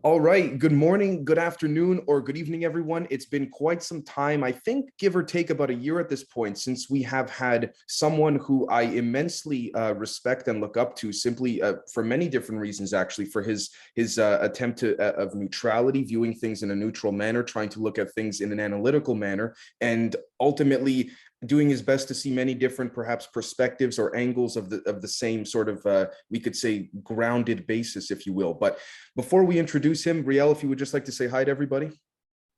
All right. Good morning, good afternoon, or good evening, everyone. It's been quite some time, I think, give or take about a year at this point, since we have had someone who I immensely respect and look up to, simply for many different reasons, actually, for his attempt of neutrality, viewing things in a neutral manner, trying to look at things in an analytical manner, and ultimately doing his best to see many different perhaps perspectives or angles of the same sort of we could say grounded basis, if you will. But before we introduce him, Riel, if you would just like to say hi to everybody.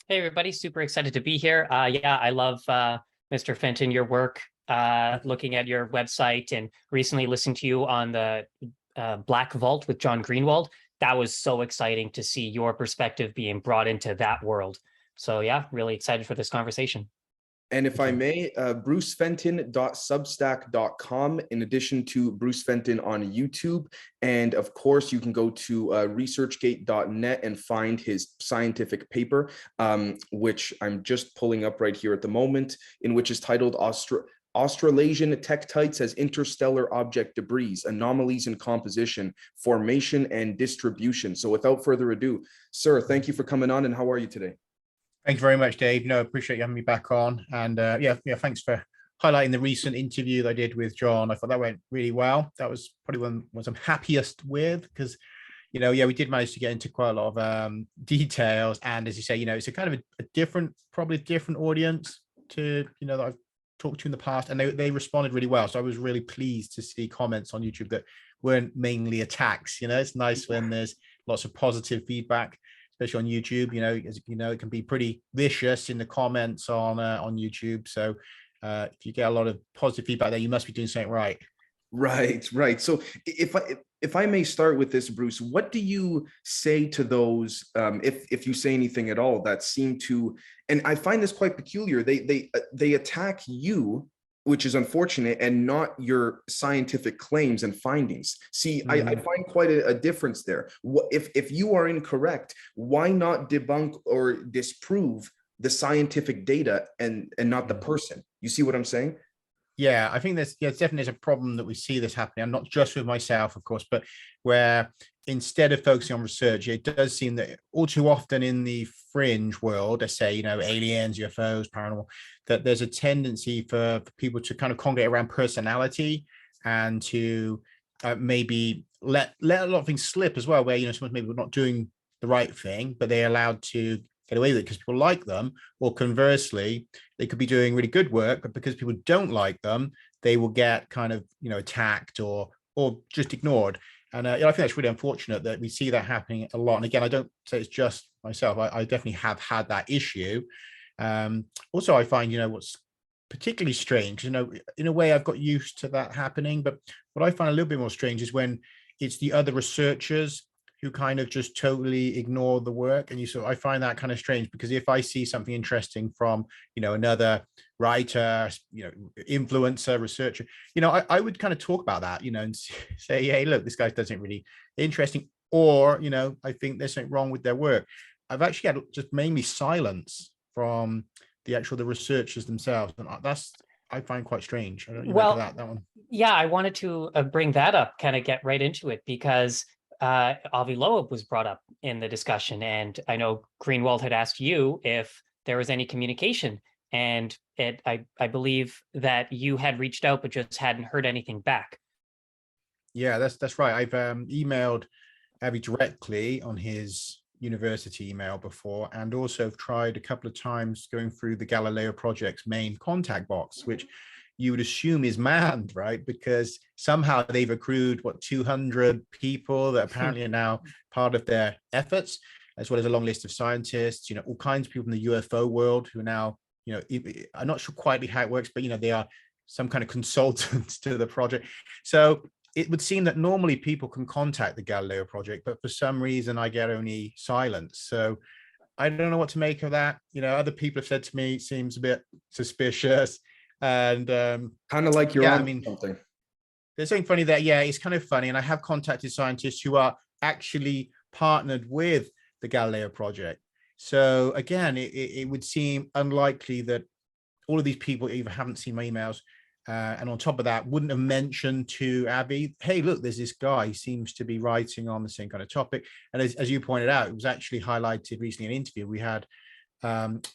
Hey everybody, super excited to be here. Yeah, I love Mr. Fenton, your work, looking at your website and recently listening to you on the Black Vault with John Greenwald. That was so exciting to see your perspective being brought into that world. So yeah, really excited for this conversation. And if I may, brucefenton.substack.com, in addition to Bruce Fenton on YouTube. And of course, you can go to researchgate.net and find his scientific paper, which I'm just pulling up right here at the moment, in which is titled Australasian Tektites as Interstellar Object Debris, Anomalies in Composition, Formation, and Distribution. So without further ado, sir, thank you for coming on, and how are you today? Thank you very much, Dave. No, appreciate you having me back on. And yeah, thanks for highlighting the recent interview that I did with John. I thought that went really well. That was probably one I'm happiest with because, we did manage to get into quite a lot of details. And as you say, it's a kind of a different, probably different audience to, that I've talked to in the past. And they responded really well. So I was really pleased to see comments on YouTube that weren't mainly attacks. It's nice when there's lots of positive feedback, especially on YouTube. As you know, it can be pretty vicious in the comments on YouTube. So if you get a lot of positive feedback there, you must be doing something right. Right. So if I may start with this, Bruce, what do you say to those, if you say anything at all, that seem to, and I find this quite peculiar, they attack you, which is unfortunate, and not your scientific claims and findings. See, I find quite a difference there. If you are incorrect, why not debunk or disprove the scientific data and not the person? You see what I'm saying? Yeah, I think there's definitely a problem that we see this happening, and not just with myself, of course, but where instead of focusing on research, it does seem that all too often in the fringe world, let's say, aliens, UFOs, paranormal, that there's a tendency for people to kind of congregate around personality and to maybe let a lot of things slip as well, where, someone's maybe not doing the right thing, but they're allowed to get away with it because people like them, or conversely, they could be doing really good work, but because people don't like them, they will get kind of, attacked or just ignored. And I think that's really unfortunate that we see that happening a lot. And again, I don't say it's just myself. I definitely have had that issue. Also, I find, what's particularly strange, in a way I've got used to that happening, but what I find a little bit more strange is when it's the other researchers who kind of just totally ignore the work. And I find that kind of strange, because if I see something interesting from, another writer, influencer, researcher, I would kind of talk about that, and say, hey, look, this guy does it really interesting, or, I think there's something wrong with their work. I've actually had just mainly silence from the researchers themselves. And I find quite strange. I don't know that one. Yeah, I wanted to bring that up, kind of get right into it, because Avi Loeb was brought up in the discussion, and I know Greenwald had asked you if there was any communication, and I believe that you had reached out but just hadn't heard anything back. Yeah, that's right. I've emailed Avi directly on his university email before, and also tried a couple of times going through the Galileo Project's main contact box, which you would assume is manned, right? Because somehow they've accrued 200 people that apparently are now part of their efforts, as well as a long list of scientists, all kinds of people in the UFO world who are now, I'm not sure quite how it works, but they are some kind of consultants to the project. So it would seem that normally people can contact the Galileo Project, but for some reason I get only silence. So I don't know what to make of that. Other people have said to me, it seems a bit suspicious. And kind of like you're on something. There's something funny there. Yeah, it's kind of funny. And I have contacted scientists who are actually partnered with the Galileo Project. So again, it would seem unlikely that all of these people either haven't seen my emails And on top of that, wouldn't have mentioned to Abby, hey, look, there's this guy, he seems to be writing on the same kind of topic. And as you pointed out, it was actually highlighted recently in an interview we had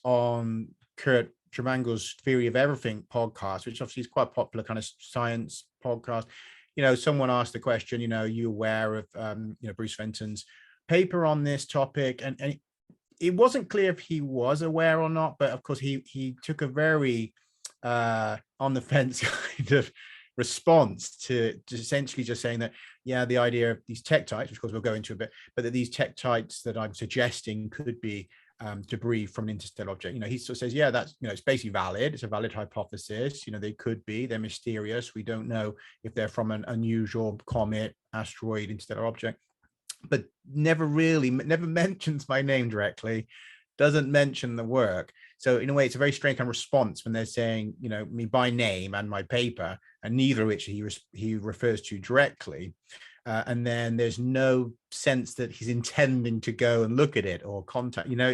on Kurt Tremangel's Theory of Everything podcast, which obviously is quite a popular kind of science podcast. You know, someone asked the question, you know, are you aware of, you know, Bruce Fenton's paper on this topic? And it wasn't clear if he was aware or not, but of course he took a very on the fence kind of response to essentially just saying that, yeah, the idea of these tektites, which of course we'll go into a bit, but that these tektites that I'm suggesting could be debris from an interstellar object. You know, he sort of says, yeah, that's, you know, it's basically valid. It's a valid hypothesis. You know, they could be, they're mysterious. We don't know if they're from an unusual comet, asteroid, interstellar object, but never mentions my name directly, doesn't mention the work. So in a way, it's a very strange kind of response when they're saying, you know, me by name and my paper, and neither of which he refers to directly. And then there's no sense that he's intending to go and look at it or contact, you know,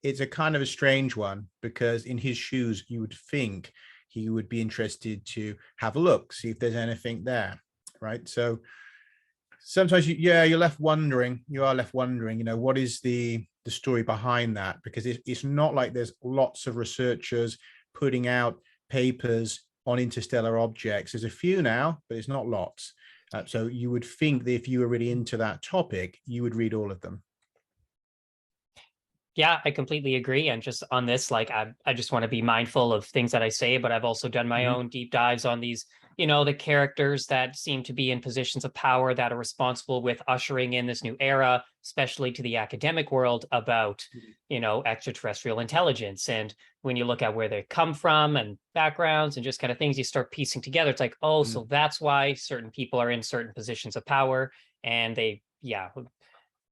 it's a kind of a strange one, because in his shoes, you would think he would be interested to have a look, see if there's anything there, right? So sometimes you're left wondering, you know, what is the story behind that? Because it's not like there's lots of researchers putting out papers on interstellar objects. There's a few now, but it's not lots. So you would think that if you were really into that topic, you would read all of them. Yeah, I completely agree. And just on this, like, I just want to be mindful of things that I say, but I've also done my own deep dives on these, you know, the characters that seem to be in positions of power that are responsible with ushering in this new era, especially to the academic world, about, you know, extraterrestrial intelligence. And when you look at where they come from and backgrounds and just kind of things, you start piecing together. It's like, oh, so that's why certain people are in certain positions of power. And they, yeah,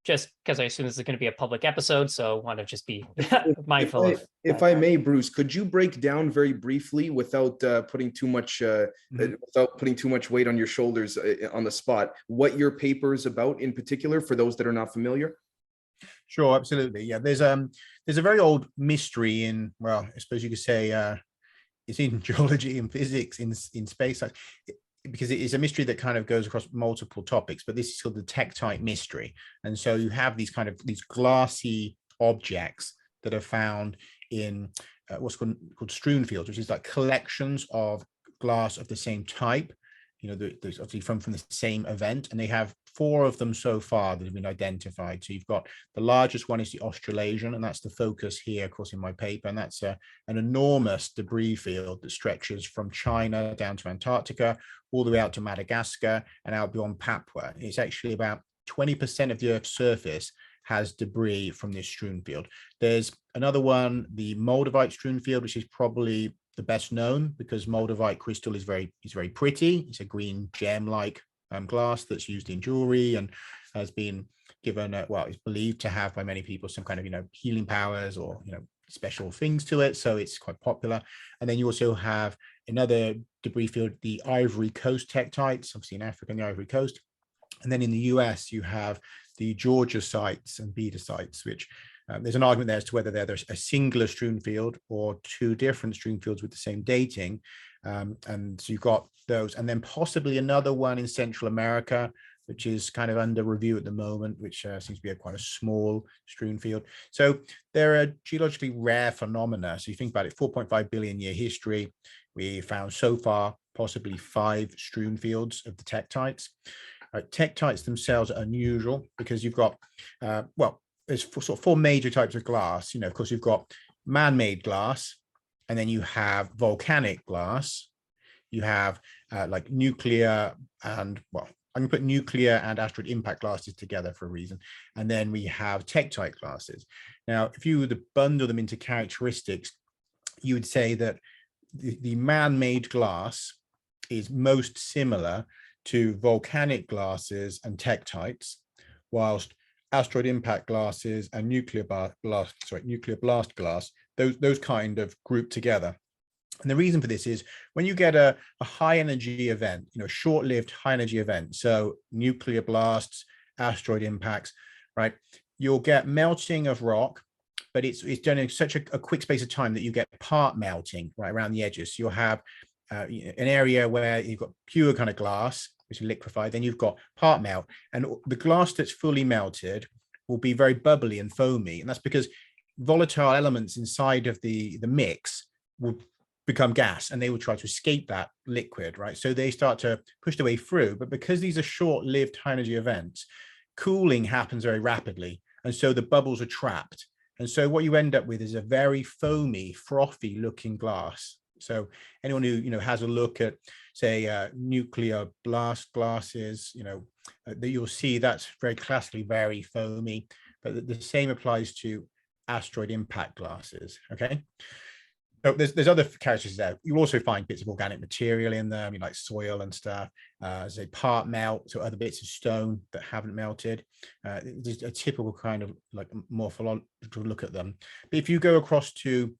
just because I assume this is going to be a public episode, so I want to just be mindful of. If I may, Bruce, could you break down very briefly, without putting too much weight on your shoulders on the spot, what your paper is about in particular for those that are not familiar? Sure, absolutely. Yeah, there's a very old mystery in, well, I suppose you could say it's in geology and physics, in space science, because it is a mystery that kind of goes across multiple topics, but this is called the tektite mystery. And so you have these glassy objects that are found in what's called strewn fields, which is like collections of glass of the same type, you know, there's obviously from the same event, and they have 4 of them so far that have been identified. So you've got the largest one is the Australasian, and that's the focus here, of course, in my paper, and that's an enormous debris field that stretches from China down to Antarctica, all the way out to Madagascar and out beyond Papua. It's actually about 20% of the Earth's surface has debris from this strewn field. There's another one, the Moldavite strewn field, which is probably the best known, because Moldavite crystal is very pretty. It's a green gem-like glass that's used in jewelry and has been given well, it's believed to have by many people some kind of, you know, healing powers or, you know, special things to it, so it's quite popular. And then you also have another debris field, the Ivory Coast tektites, obviously in Africa and the Ivory Coast. And then in the US you have the Georgiasites and Bedasites, which there's an argument there as to whether there's a singular strewn field or 2 different strewn fields with the same dating. And so you've got those, and then possibly another one in Central America, which is kind of under review at the moment, which seems to be quite a small strewn field. So there are geologically rare phenomena. So you think about it, 4.5 billion year history, we found so far possibly 5 strewn fields of the tektites. Tektites themselves are unusual because you've got, well, there's 4 major types of glass. You know, of course, you've got man-made glass, and then you have volcanic glass. You have like nuclear and, well, I can put nuclear and asteroid impact glasses together for a reason. And then we have tektite glasses. Now, if you were to bundle them into characteristics, you would say that the man-made glass is most similar to volcanic glasses and tektites, whilst asteroid impact glasses and nuclear blast glass, those kind of group together. And the reason for this is when you get a high energy event, you know, short-lived high energy event, so nuclear blasts, asteroid impacts, right, you'll get melting of rock, but it's done in such a quick space of time that you get part melting right around the edges. So you'll have an area where you've got pure kind of glass, which is liquefied, then you've got part melt, and the glass that's fully melted will be very bubbly and foamy, and that's because volatile elements inside of the mix will become gas, and they will try to escape that liquid, right? So they start to push their way through, but because these are short-lived high energy events, cooling happens very rapidly, and so the bubbles are trapped. And so what you end up with is a very foamy, frothy looking glass. So anyone who has a look at, say, nuclear blast glasses, that you'll see that's very classically very foamy, but the same applies to asteroid impact glasses. Okay. So there's other characteristics there. You'll also find bits of organic material in there, like soil and stuff. Say part melt, so other bits of stone that haven't melted. There's a typical kind of like morphological look at them. But if you go across to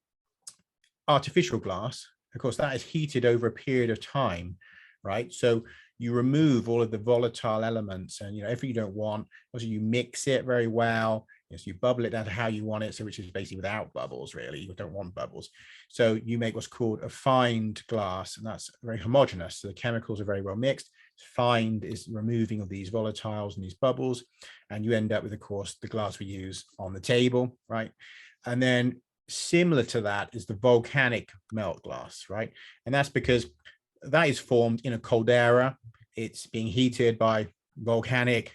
artificial glass, of course, that is heated over a period of time, right? So you remove all of the volatile elements, and everything you don't want. Also, you mix it very well. So you bubble it down to how you want it, so which is basically without bubbles, really. You don't want bubbles. So you make what's called a fined glass, and that's very homogeneous. So the chemicals are very well mixed. Fined is removing of these volatiles and these bubbles, and you end up with, of course, the glass we use on the table, right? And then similar to that is the volcanic melt glass, right? And that's because that is formed in a caldera. It's being heated by volcanic,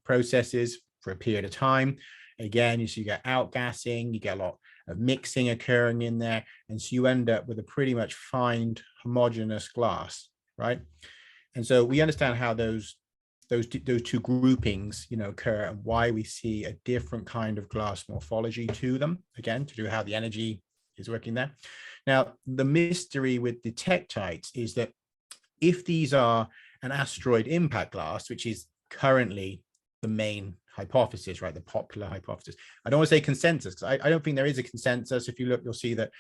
processes for a period of time. Again, you get outgassing, you get a lot of mixing occurring in there, and so you end up with a pretty much fined, homogeneous glass, right? And so we understand how those two groupings, occur, and why we see a different kind of glass morphology to them. Again, to do how the energy is working there. Now, the mystery with the tektites is that if these are an asteroid impact glass, which is currently the main hypothesis, right? The popular hypothesis. I don't want to say consensus, because I don't think there is a consensus. If you look, you'll see that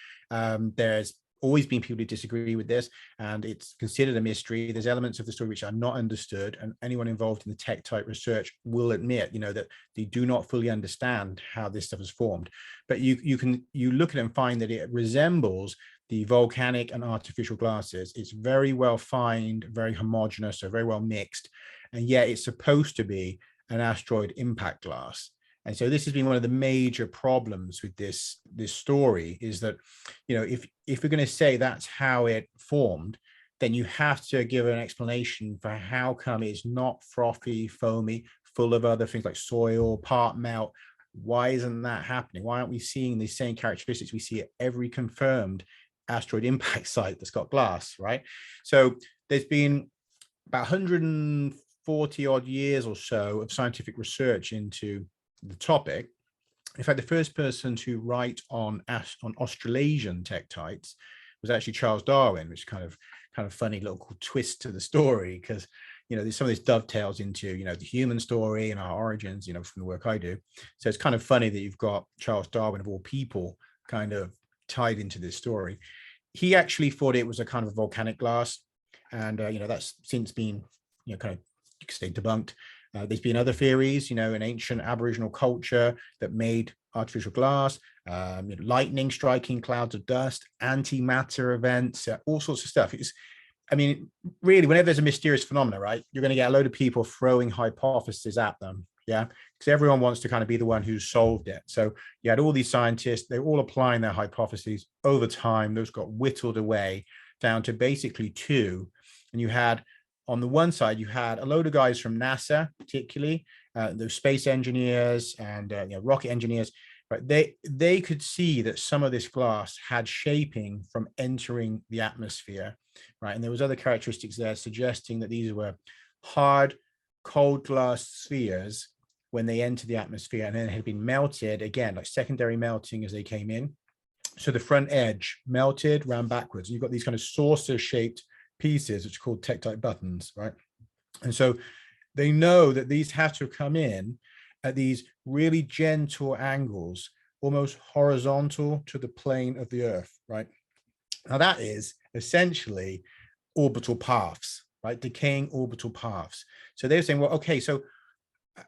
there's always been people who disagree with this, and it's considered a mystery. There's elements of the story which are not understood, and anyone involved in the tektite research will admit, that they do not fully understand how this stuff is formed. But you look at it and find that it resembles the volcanic and artificial glasses. It's very well fined, very homogeneous, so very well mixed, and yet it's supposed to be an asteroid impact glass. And so this has been one of the major problems with this story, is that, if we're going to say that's how it formed, then you have to give an explanation for how come it's not frothy, foamy, full of other things like soil, part melt. Why isn't that happening? Why aren't we seeing the same characteristics we see at every confirmed asteroid impact site that's got glass, right? So there's been about 140 odd years or so of scientific research into the topic. In fact, the first person to write on Australasian tektites was actually Charles Darwin, which is kind of funny little twist to the story, because there's some of this dovetails into the human story and our origins, from the work I do. So it's kind of funny that you've got Charles Darwin of all people kind of tied into this story. He actually thought it was a kind of volcanic glass, and that's since been kind of, you could say, debunked. There's been other theories, in ancient Aboriginal culture that made artificial glass, lightning striking clouds of dust, antimatter events, all sorts of stuff. Really, whenever there's a mysterious phenomena, right, you're going to get a load of people throwing hypotheses at them. Yeah, because everyone wants to kind of be the one who solved it. So you had all these scientists, they're all applying their hypotheses. Over time, those got whittled away down to basically two. And you had, on the one side, you had a load of guys from NASA, particularly those space engineers and rocket engineers, but they could see that some of this glass had shaping from entering the atmosphere, right? And there was other characteristics there suggesting that these were hard, cold glass spheres when they entered the atmosphere, and then had been melted again, like secondary melting as they came in. So the front edge melted, ran backwards. You've got these kind of saucer-shaped pieces, which are called tektite buttons, right? And so they know that these have to come in at these really gentle angles, almost horizontal to the plane of the Earth, right? Now that is essentially orbital paths, right? Decaying orbital paths. So they're saying, well, okay, so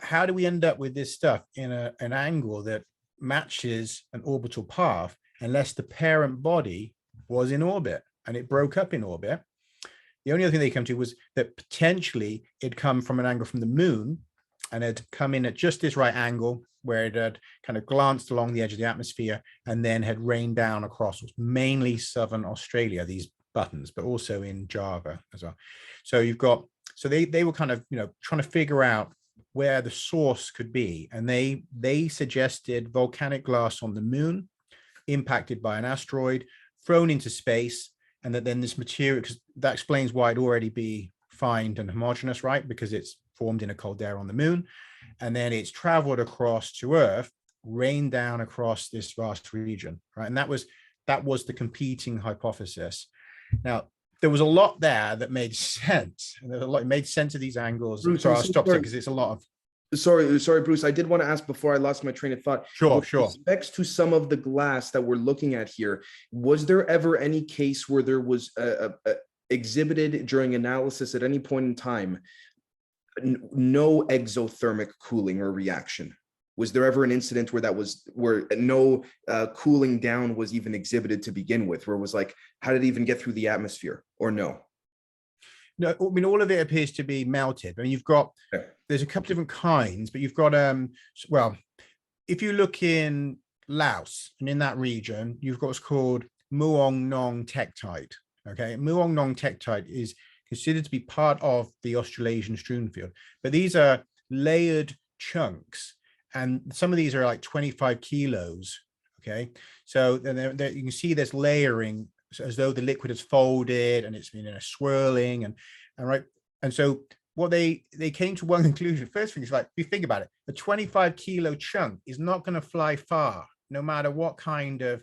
how do we end up with this stuff in an angle that matches an orbital path unless the parent body was in orbit and it broke up in orbit? The only other thing they came to was that potentially it'd come from an angle from the moon and had come in at just this right angle where it had kind of glanced along the edge of the atmosphere and then had rained down across mainly southern Australia, these buttons, but also in Java as well. So you've got, so they were kind of, trying to figure out where the source could be. And they suggested volcanic glass on the moon, impacted by an asteroid, thrown into space, and that then this material, because that explains why it'd already be fine and homogeneous, right? Because it's formed in a caldera on the moon, and then it's traveled across to Earth, rained down across this vast region, right? And that was the competing hypothesis. Now, there was a lot there that made sense, and there's a lot, it made sense of these angles. Bruce, So I'll stop there because it's a lot of. Sorry, Bruce. I did want to ask before I lost my train of thought. Sure. With respects to some of the glass that we're looking at here, was there ever any case where there was exhibited during analysis at any point in time no exothermic cooling or reaction? Was there ever an incident where no cooling down was even exhibited to begin with, where it was like, how did it even get through the atmosphere, or no? No, I mean, all of it appears to be melted. I mean, you've got, there's a couple different kinds, but you've got, well, if you look in Laos and in that region, you've got what's called Muong Nong tektite. Okay, Muong Nong tektite is considered to be part of the Australasian strewn field, but these are layered chunks, and some of these are like 25 kilos. Okay, so then you can see there's layering as though the liquid is folded and it's been in a swirling and right. And so what they came to one conclusion. First thing is, like, if you think about it, a 25 kilo chunk is not going to fly far, no matter what kind of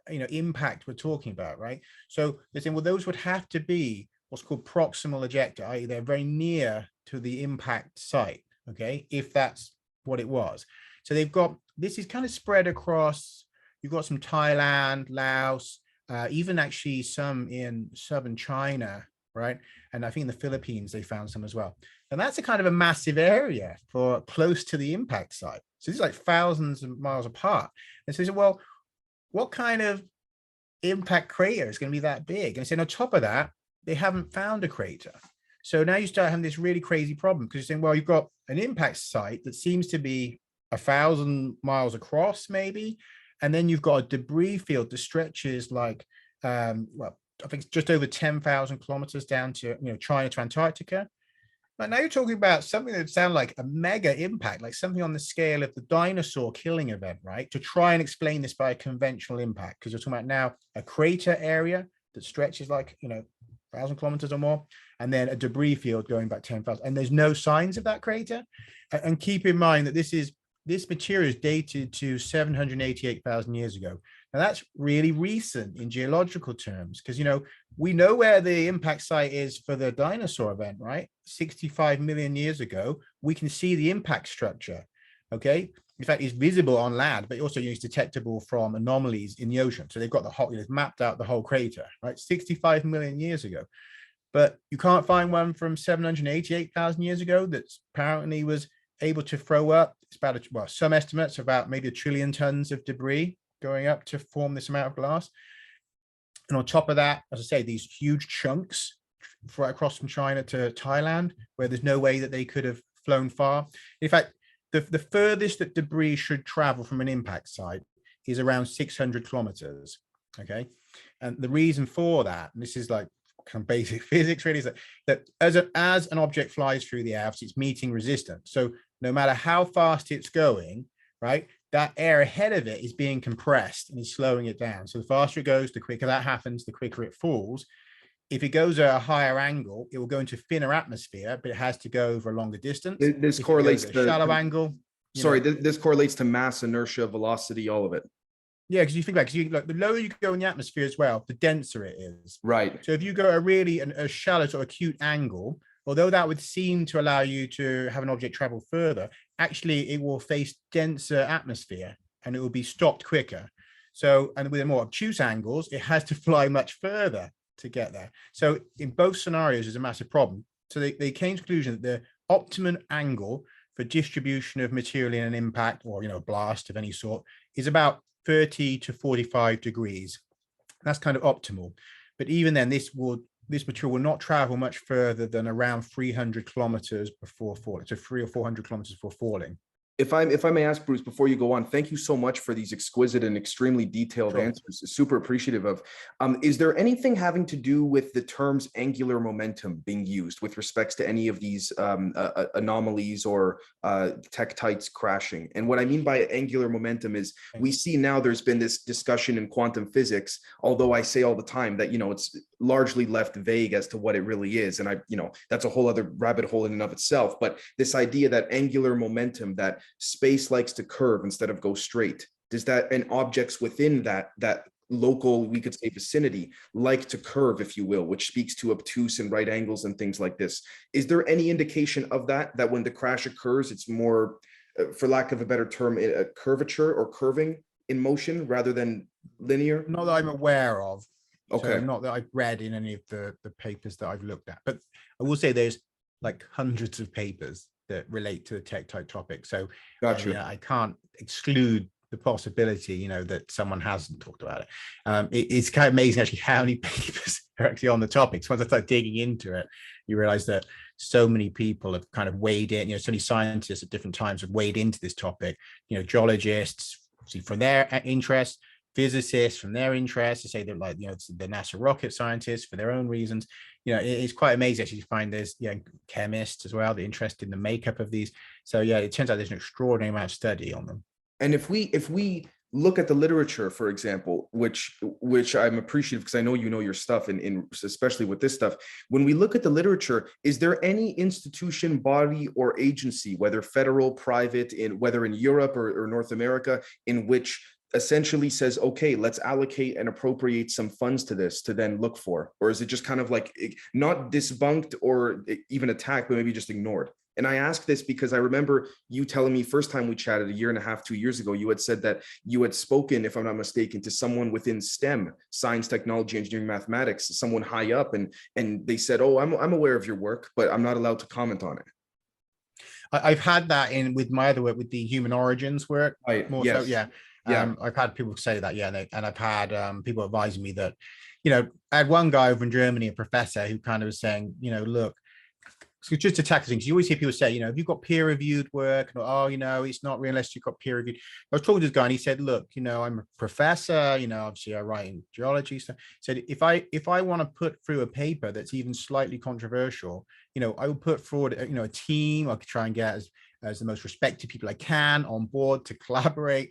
impact we're talking about, right? So they're saying, well, those would have to be what's called proximal ejecta, i.e. they're very near to the impact site, okay, if that's what it was. So they've got, this is kind of spread across, you've got some Thailand, Laos, even actually some in southern China, right? And I think in the Philippines, they found some as well. And that's a kind of a massive area for close to the impact site. So these are like thousands of miles apart. And so they said, well, what kind of impact crater is going to be that big? And so on top of that, they haven't found a crater. So now you start having this really crazy problem, because you're saying, well, you've got an impact site that seems to be 1,000 miles across, maybe. And then you've got a debris field that stretches like, well, I think it's just over 10,000 kilometers down to, China to Antarctica. But now you're talking about something that sounds like a mega impact, like something on the scale of the dinosaur killing event, right? To try and explain this by a conventional impact, because you're talking about now a crater area that stretches like, 1,000 kilometers or more, and then a debris field going back 10,000. And there's no signs of that crater. And keep in mind that this material is dated to 788,000 years ago. Now that's really recent in geological terms, because, we know where the impact site is for the dinosaur event, right? 65 million years ago, we can see the impact structure, okay? In fact, it's visible on land, but also it's detectable from anomalies in the ocean. So they've got the whole, it's mapped out the whole crater, right? 65 million years ago. But you can't find one from 788,000 years ago that apparently was able to throw up, it's about, well, some estimates about maybe 1 trillion tons of debris going up to form this amount of glass. And on top of that, as I say, these huge chunks across from China to Thailand, where there's no way that they could have flown far. In fact, the furthest that debris should travel from an impact site is around 600 kilometers, okay? And the reason for that, and this is like kind of basic physics really, is that as an object flies through the air, it's meeting resistance. So no matter how fast it's going, right, that air ahead of it is being compressed and is slowing it down. So the faster it goes, the quicker that happens, the quicker it falls. If it goes at a higher angle, it will go into thinner atmosphere, but it has to go over a longer distance. This correlates to shallow angle. Sorry, this correlates to mass, inertia, velocity, all of it. Yeah, because you think like, the lower you go in the atmosphere as well, the denser it is. Right. So if you go a shallow sort of acute angle, although that would seem to allow you to have an object travel further, actually it will face denser atmosphere and it will be stopped quicker. So, and with more obtuse angles, it has to fly much further to get there. So in both scenarios, there's a massive problem. So they came to the conclusion that the optimum angle for distribution of material in an impact or, blast of any sort is about 30 to 45 degrees. That's kind of optimal. But even then, this would this material will not travel much further than around 300 kilometers before falling, so 300 or 400 kilometers before falling. If I may ask, Bruce, before you go on, thank you so much for these exquisite and extremely detailed answers. Super appreciative of. Is there anything having to do with the terms angular momentum being used with respects to any of these anomalies or tektites crashing? And what I mean by angular momentum is we see now there's been this discussion in quantum physics, although I say all the time that, it's largely left vague as to what it really is. And that's a whole other rabbit hole in and of itself. But this idea that angular momentum, that space likes to curve instead of go straight, does that, and objects within that local, we could say, vicinity like to curve, if you will, which speaks to obtuse and right angles and things like this. Is there any indication of that when the crash occurs, it's more, for lack of a better term, a curvature or curving in motion rather than linear? Not that I'm aware of. Okay. So not that I've read in any of the papers that I've looked at, but I will say there's like hundreds of papers that relate to the tektite topic. So gotcha. I can't exclude the possibility, that someone hasn't talked about it. It's kind of amazing actually how many papers are actually on the topic. So once I start digging into it, you realize that so many people have kind of weighed in, so many scientists at different times have weighed into this topic, geologists, obviously from their interest, physicists from their interest, to say that, like, it's the NASA rocket scientists for their own reasons. It's quite amazing actually to find there's chemists as well, the interest in the makeup of these. So it turns out there's an extraordinary amount of study on them. And if we look at the literature, for example, which I'm appreciative, because I know your stuff, and especially with this stuff, when we look at the literature, is there any institution, body, or agency, whether federal, private, whether in Europe or North America, in which essentially says, okay, let's allocate and appropriate some funds to this to then look for? Or is it just kind of like not debunked or even attacked, but maybe just ignored? And I ask this because I remember you telling me first time we chatted 1.5 years, 2 years ago, you had said that you had spoken, if I'm not mistaken, to someone within STEM, science, technology, engineering, mathematics, someone high up, and they said, oh, I'm aware of your work, but I'm not allowed to comment on it. I've had that with my other work, with the human origins work. Right. More Yes. so, yeah. I've had people say that, and I've had people advising me that, I had one guy over in Germany, a professor, who kind of was saying, look, so just to tackle things, you always hear people say, have you got peer-reviewed work? And, it's not real unless you've got peer-reviewed. I was talking to this guy, and he said, look, I'm a professor, obviously I write in geology. So he said, if I want to put through a paper that's even slightly controversial, I will put forward, a team. I could try and get as the most respected people I can on board to collaborate,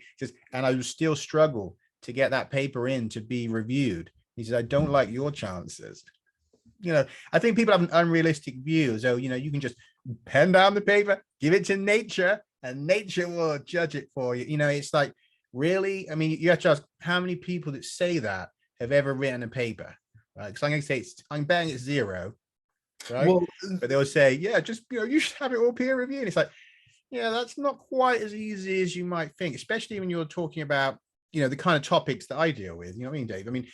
and I would still struggle to get that paper in to be reviewed. He said, I don't like your chances. I think people have an unrealistic view. So, you can just pen down the paper, give it to nature, and nature will judge it for you. It's like, really? I mean, you have to ask how many people that say that have ever written a paper, right? Because I'm going to say, I'm betting it's zero, right? Well, but they'll say, yeah, just, you should have it all peer reviewed. And it's like, that's not quite as easy as you might think, especially when you're talking about, the kind of topics that I deal with. You know what I mean, Dave? I mean,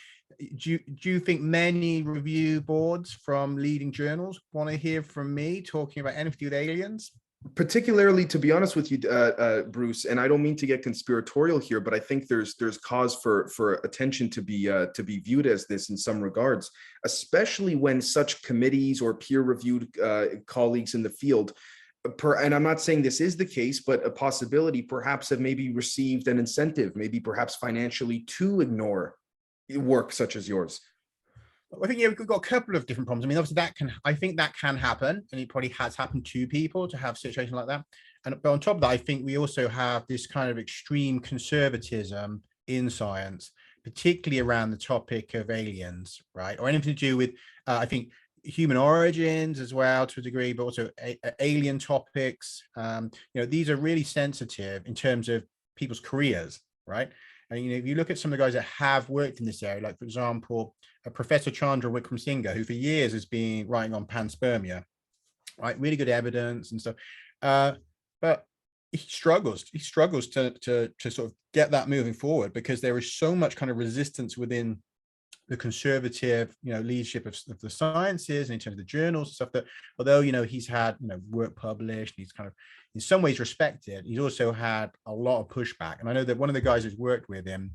do you think many review boards from leading journals want to hear from me talking about anything with aliens? Particularly, to be honest with you, Bruce, and I don't mean to get conspiratorial here, but I think there's cause for attention to be viewed as this in some regards, especially when such committees or peer-reviewed colleagues in the field, and I'm not saying this is the case, but a possibility perhaps have maybe received an incentive, maybe perhaps financially, to ignore work such as yours. I think we've got a couple of different problems. I mean, obviously I think that can happen, and it probably has happened to people to have situations like that. But on top of that, I think we also have this kind of extreme conservatism in science, particularly around the topic of aliens, right? Or anything to do with, I think, human origins as well to a degree, but also alien topics. These are really sensitive in terms of people's careers, right? And if you look at some of the guys that have worked in this area, like for example, Professor Chandra Wickramasinghe, who for years has been writing on panspermia, right? Really good evidence and stuff. But he struggles to sort of get that moving forward, because there is so much kind of resistance within the conservative, leadership of the sciences and in terms of the journals and stuff, that although, he's had, work published, he's kind of in some ways respected, he's also had a lot of pushback. And I know that one of the guys who's worked with him,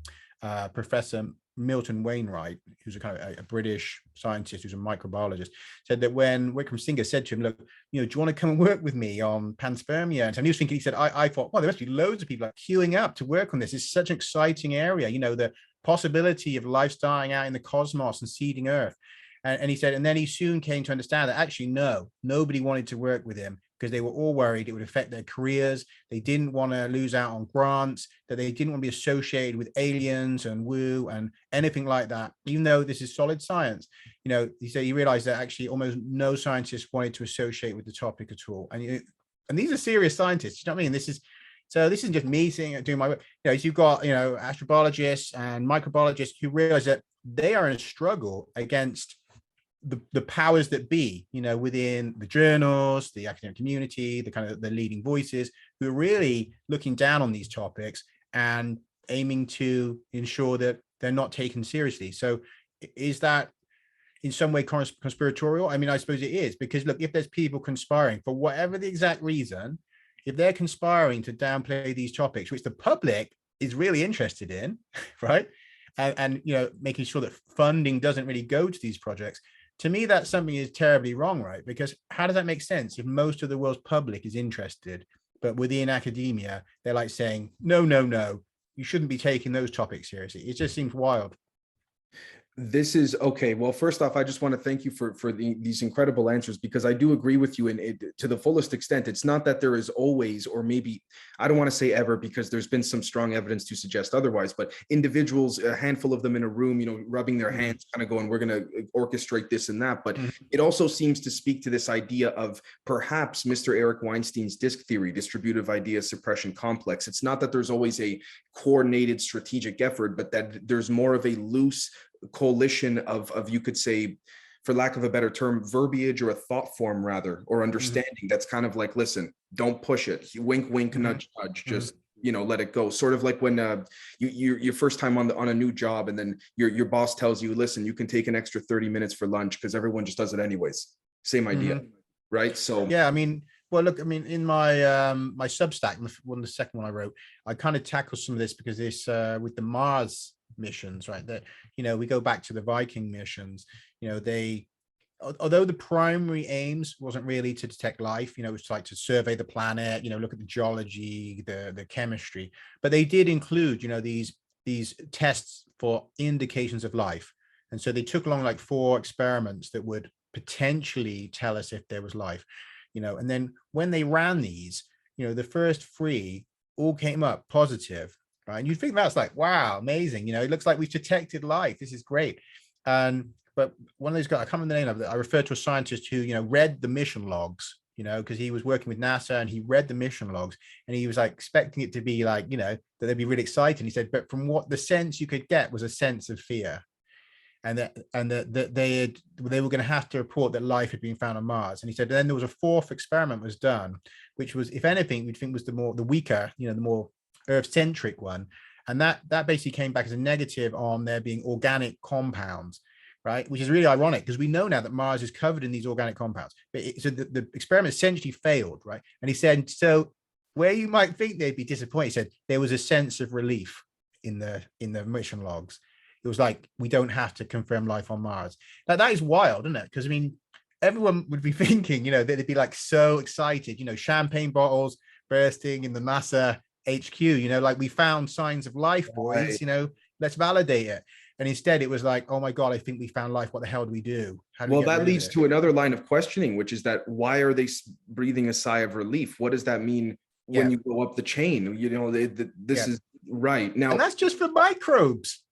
Professor Milton Wainwright, who's a kind of a British scientist, who's a microbiologist, said that when Wickham Singer said to him, look, do you want to come and work with me on panspermia? And so he was thinking, he said, I thought, well, there must be loads of people like queuing up to work on this. It's such an exciting area, the possibility of life starting out in the cosmos and seeding Earth. And he said, and then he soon came to understand that actually, no, nobody wanted to work with him because they were all worried it would affect their careers. They didn't want to lose out on grants, that they didn't want to be associated with aliens and woo and anything like that. Even though this is solid science, he said he realized that actually almost no scientists wanted to associate with the topic at all. And these are serious scientists. You know what I mean? This isn't just me doing my work. You've got, astrobiologists and microbiologists who realize that they are in a struggle against the powers that be, within the journals, the academic community, the kind of the leading voices who are really looking down on these topics and aiming to ensure that they're not taken seriously. So is that in some way conspiratorial? I mean, I suppose it is, because look, if there's people conspiring for whatever the exact reason, if they're conspiring to downplay these topics, which the public is really interested in, right? And making sure that funding doesn't really go to these projects, to me, that something is terribly wrong, right? Because how does that make sense if most of the world's public is interested, but within academia, they're like saying, no, you shouldn't be taking those topics seriously. It just seems wild. This is okay. Well, first off, I just want to thank you for these incredible answers, because I do agree with you, and to the fullest extent. It's not that there is always, or maybe I don't want to say ever, because there's been some strong evidence to suggest otherwise, but individuals, a handful of them in a room, rubbing their hands, kind of going, we're going to orchestrate this and that. But it also seems to speak to this idea of perhaps Mr. Eric Weinstein's disk theory, distributive idea suppression complex. It's not that there's always a coordinated strategic effort, but that there's more of a loose coalition of you could say, for lack of a better term, verbiage, or a thought form rather, or understanding that's kind of like, listen, don't push it, wink wink, nudge nudge, just let it go. Sort of like when your first time on a new job, and then your boss tells you, listen, you can take an extra 30 minutes for lunch because everyone just does it anyways. Same idea, right? So yeah, I mean, well, look, I mean, in my my Substack, the second one I wrote, I kind of tackle some of this, because this with the Mars missions, right, that we go back to the Viking missions, they, although the primary aims wasn't really to detect life, it was like to survey the planet, look at the geology, the chemistry, but they did include these tests for indications of life. And so they took along like 4 experiments that would potentially tell us if there was life, and then when they ran these, the first 3 all came up positive. Right? And you think that's like, wow, amazing. It looks like we've detected life. This is great. But one of those guys, I can't remember the name of it. I referred to a scientist who, read the mission logs, because he was working with NASA, and he read the mission logs, and he was like expecting it to be like, that they'd be really excited. He said, but from what the sense you could get was a sense of fear. And that they were going to have to report that life had been found on Mars. And he said, then there was a 4th experiment was done, which was, if anything, we'd think was the weaker, the more Earth-centric one, and that basically came back as a negative on there being organic compounds, right? Which is really ironic, because we know now that Mars is covered in these organic compounds. But so the experiment essentially failed, right? And he said, so where you might think they'd be disappointed, he said there was a sense of relief in the mission logs. It was like, we don't have to confirm life on Mars. Now that is wild, isn't it? Because I mean, everyone would be thinking, that they'd be like so excited, champagne bottles bursting in the NASA HQ, like, we found signs of life, boys, right. Let's validate it. And instead it was like, oh my God, I think we found life. What the hell do we do? Well, that leads to another line of questioning, which is that why are they breathing a sigh of relief? What does that mean when you go up the chain? This is right now. And that's just for microbes.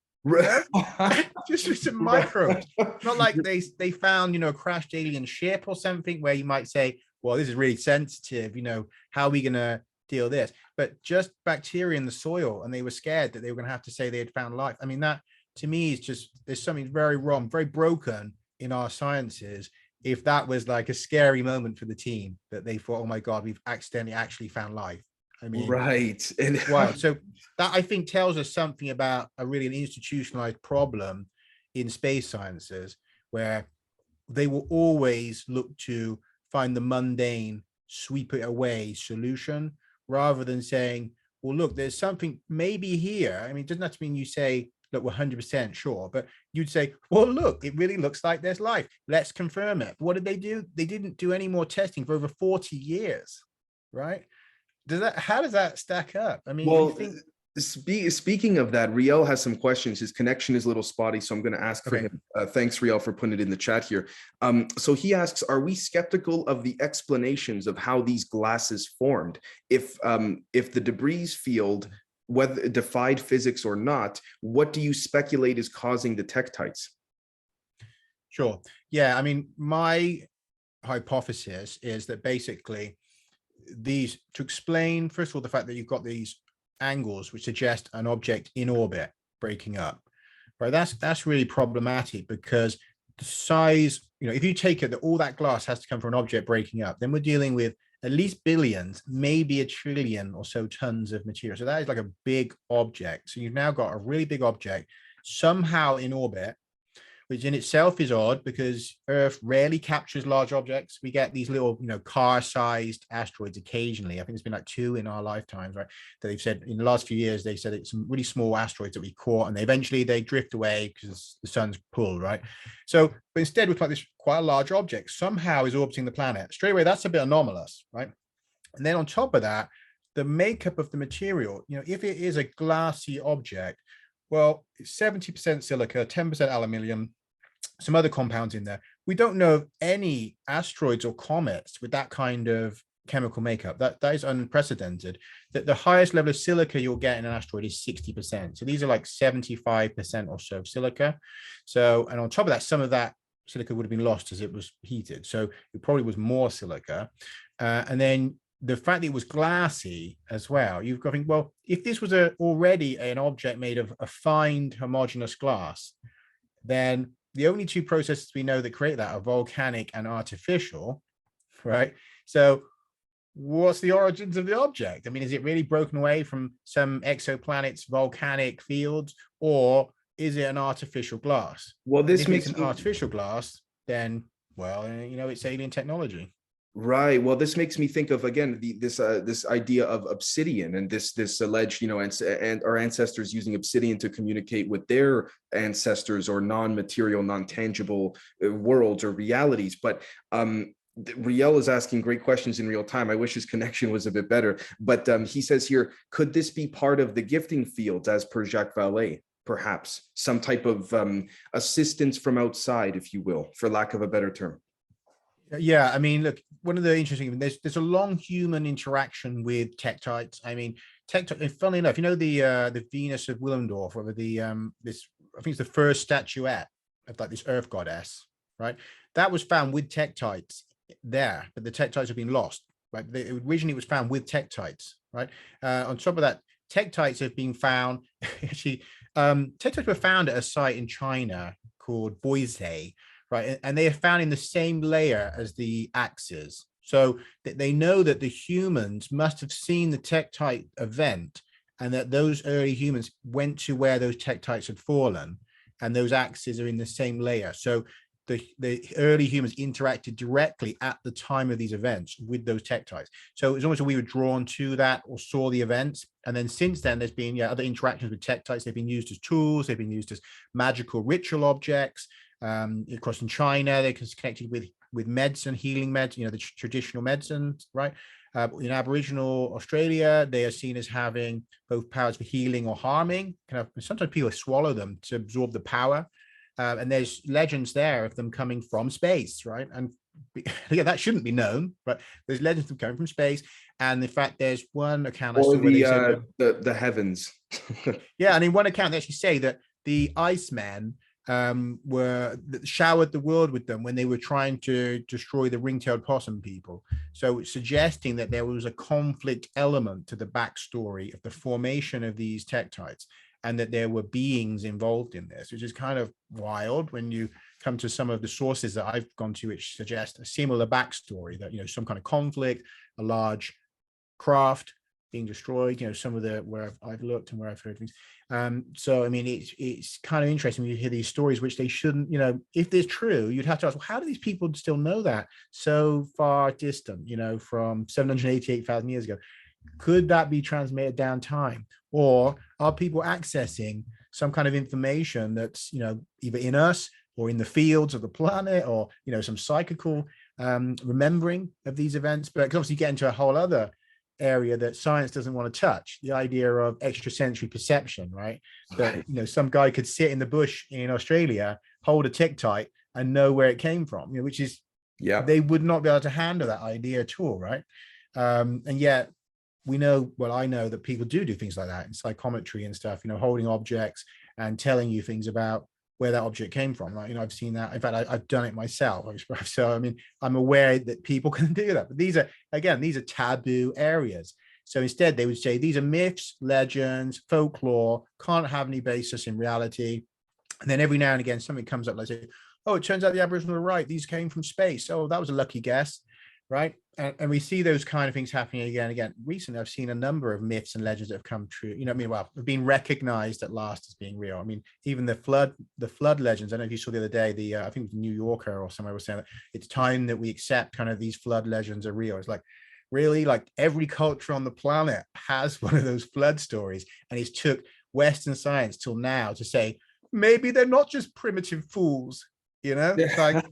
Just for some microbes. Not like they found, a crashed alien ship or something where you might say, well, this is really sensitive. How are we going to deal with this? But just bacteria in the soil, and they were scared that they were going to have to say they had found life. I mean, that to me is just, there's something very wrong, very broken in our sciences. If that was like a scary moment for the team, that they thought, oh my God, we've accidentally actually found life. I mean, right. And wow. So that, I think, tells us something about an institutionalized problem in space sciences, where they will always look to find the mundane, sweep it away solution, rather than saying, well, look, there's something maybe here. I mean, it doesn't have to mean you say look, we're 100% sure, but you'd say, well, look, it really looks like there's life. Let's confirm it. What did they do? They didn't do any more testing for over 40 years, right? How does that stack up? I mean, Well, you think... speaking of that, Riel has some questions. His connection is a little spotty, so I'm going to ask for him. Thanks, Riel, for putting it in the chat here. So he asks, are we skeptical of the explanations of how these glasses formed? If the debris field, whether it defied physics or not, what do you speculate is causing the tektites? Sure. Yeah, I mean, my hypothesis is that basically these, to explain, first of all, the fact that you've got these angles which suggest an object in orbit breaking up, right? That's really problematic, because the size, if you take it that all that glass has to come from an object breaking up, then we're dealing with at least billions, maybe a trillion or so tons of material. So that is like a big object. So you've now got a really big object somehow in orbit, which in itself is odd because Earth rarely captures large objects. We get these little, car-sized asteroids occasionally. I think there's been like 2 in our lifetimes, right? That they've said in the last few years, they said it's some really small asteroids that we caught, and they drift away because the sun's pull, right? So, but instead we've got this quite a large object somehow is orbiting the planet. Straight away, that's a bit anomalous, right? And then on top of that, the makeup of the material, if it is a glassy object, well, it's 70% silica, 10% aluminium, some other compounds in there. We don't know of any asteroids or comets with that kind of chemical makeup. That is unprecedented. That the highest level of silica you'll get in an asteroid is 60%. So these are like 75% or so of silica. So, and on top of that, some of that silica would have been lost as it was heated. So it probably was more silica. And then the fact that it was glassy as well, you've got to think, well, if this was already an object made of a fine homogeneous glass, then the only 2 processes we know that create that are volcanic and artificial, right? So what's the origins of the object? I mean, is it really broken away from some exoplanet's volcanic fields, or is it an artificial glass? Well, this if makes it's an artificial glass, then, well, it's alien technology. Right. Well, this makes me think of, again, this idea of obsidian, and this alleged, and our ancestors using obsidian to communicate with their ancestors or non-material, non-tangible worlds or realities. But Riel is asking great questions in real time. I wish his connection was a bit better. But he says here, could this be part of the gifting fields as per Jacques Vallée? Perhaps some type of assistance from outside, if you will, for lack of a better term. Yeah, I mean, look, one of the interesting, there's a long human interaction with tektites. I mean, tektites, funnily enough, the Venus of Willendorf, or this, I think it's the first statuette of like this earth goddess, right? That was found with tektites there, but the tektites have been lost, right? Originally it was found with tektites, right? On top of that, tektites have been found, actually, tektites were found at a site in China called Boise, right? And they are found in the same layer as the axes. So they know that the humans must have seen the tektite event, and that those early humans went to where those tektites had fallen, and those axes are in the same layer. So the early humans interacted directly at the time of these events with those tektites. So it's almost like we were drawn to that or saw the events. And then since then, there's been other interactions with tektites. They've been used as tools. They've been used as magical ritual objects. Of course, in China, they're connected with medicine, healing medicine, the traditional medicine, right? In Aboriginal Australia, they are seen as having both powers for healing or harming. Sometimes people swallow them to absorb the power. And there's legends there of them coming from space, right? And yeah, that shouldn't be known, but there's legends of them coming from space. And in fact, there's one account or where they say the heavens. Yeah, and in one account they actually say that the Icemen showered the world with them when they were trying to destroy the ring-tailed possum people. So suggesting that there was a conflict element to the backstory of the formation of these tektites, and that there were beings involved in this, which is kind of wild when you come to some of the sources that I've gone to, which suggest a similar backstory, that some kind of conflict, a large craft being destroyed, some of the where I've looked and where I've heard things. So I mean, it's kind of interesting when you hear these stories, which they shouldn't, if they're true, you'd have to ask, well, how do these people still know that so far distant, from 788,000 years ago? Could that be transmitted down time, or are people accessing some kind of information that's, either in us or in the fields of the planet, or, some psychical remembering of these events. But obviously you get into a whole other area that science doesn't want to touch, the idea of extrasensory perception, right? That, some guy could sit in the bush in Australia, hold a tektite and know where it came from, which is, they would not be able to handle that idea at all, right? And yet we know, well, I know that people do things like that in psychometry and stuff, holding objects and telling you things about where that object came from. Like, I've seen that. In fact, I've done it myself. So, I mean, I'm aware that people can do that, but these are taboo areas. So instead they would say, these are myths, legends, folklore, can't have any basis in reality. And then every now and again, something comes up like, say, oh, it turns out the Aboriginal are right. These came from space. Oh, that was a lucky guess. Right. And we see those kind of things happening again and again. Recently, I've seen a number of myths and legends that have come true. Well, have been recognized at last as being real. I mean, even the flood legends. I don't know if you saw the other day, I think it was the New Yorker or somewhere was saying that it's time that we accept kind of these flood legends are real. It's like, really, like every culture on the planet has one of those flood stories. And it's took Western science till now to say, maybe they're not just primitive fools. It's like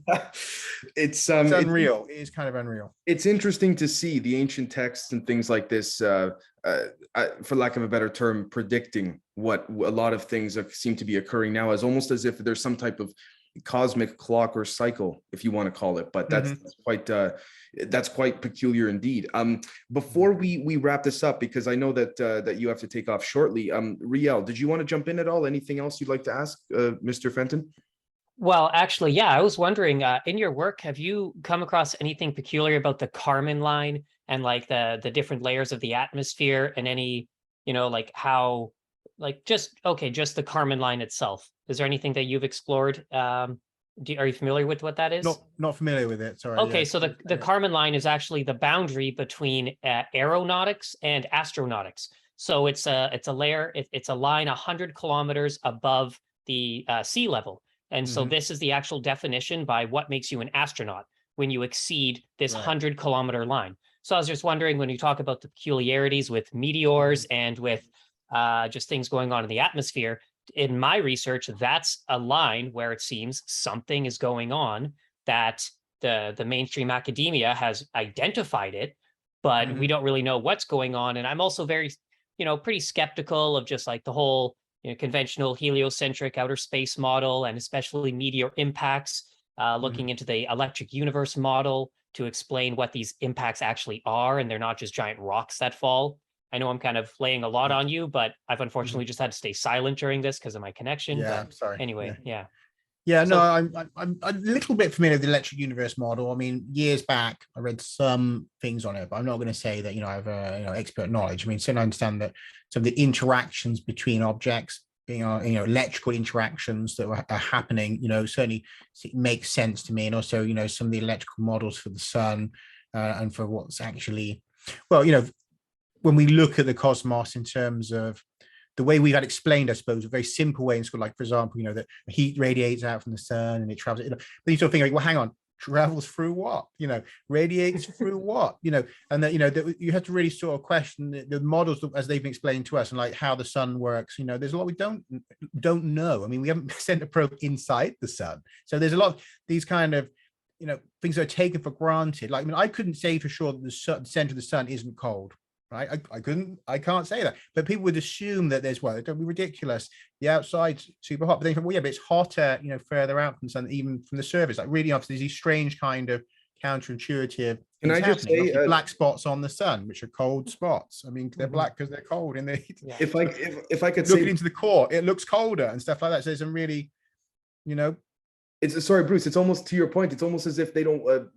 it's unreal. It is kind of unreal. It's interesting to see the ancient texts and things like this, for lack of a better term, predicting what a lot of things seem to be occurring now, as almost as if there's some type of cosmic clock or cycle, if you want to call it. But that's quite peculiar indeed. Before we wrap this up, because I know that you have to take off shortly, Riel, did you want to jump in at all? Anything else you'd like to ask Mr. Fenton? Well, actually, yeah, I was wondering, in your work, have you come across anything peculiar about the Kármán line and like the different layers of the atmosphere, and any, like how, like just the Kármán line itself? Is there anything that you've explored? Are you familiar with what that is? Not familiar with it. Sorry. Okay, so the Kármán line is actually the boundary between aeronautics and astronautics. So it's a layer. It's a line 100 kilometers above the sea level. And so this is the actual definition by what makes you an astronaut when you exceed this 100-kilometer line. So I was just wondering, when you talk about the peculiarities with meteors and with just things going on in the atmosphere, in my research, that's a line where it seems something is going on, that the mainstream academia has identified it, but we don't really know what's going on. And I'm also very, pretty skeptical of just like the whole conventional heliocentric outer space model, and especially meteor impacts, looking into the electric universe model to explain what these impacts actually are, and they're not just giant rocks that fall. I know I'm kind of laying a lot on you, but I've unfortunately just had to stay silent during this because of my connection. Yeah, but I'm sorry. Anyway, Yeah, no, I'm a little bit familiar with the electric universe model. I mean, years back, I read some things on it, but I'm not going to say that, I have expert knowledge. I mean, certainly I understand that some of the interactions between objects, electrical interactions that are happening, certainly makes sense to me. And also, some of the electrical models for the sun and for what's actually, well, when we look at the cosmos in terms of the way we've had explained, I suppose, a very simple way in school, like, for example, that heat radiates out from the sun and it travels, but you sort of think, like, well, hang on, travels through what, radiates through what, and that, that you have to really sort of question the models as they've been explained to us, and like how the sun works. There's a lot we don't know. I mean, we haven't sent a probe inside the sun. So there's a lot of these kind of, things that are taken for granted. Like, I mean, I couldn't say for sure that the center of the sun isn't cold. Right, I can't say that, but people would assume that there's, well, don't be ridiculous, the outside's super hot, but then, well, yeah, but it's hotter, further out from the sun, even from the surface. Like, really, obviously, there's these strange kind of counterintuitive. Can I just say, black spots on the sun, which are cold spots? I mean, they're black because they're cold in the heat. Yeah. If I could looking into the core, it looks colder and stuff like that. So there's some really, it's, sorry, Bruce, it's almost to your point. It's almost as if they don't.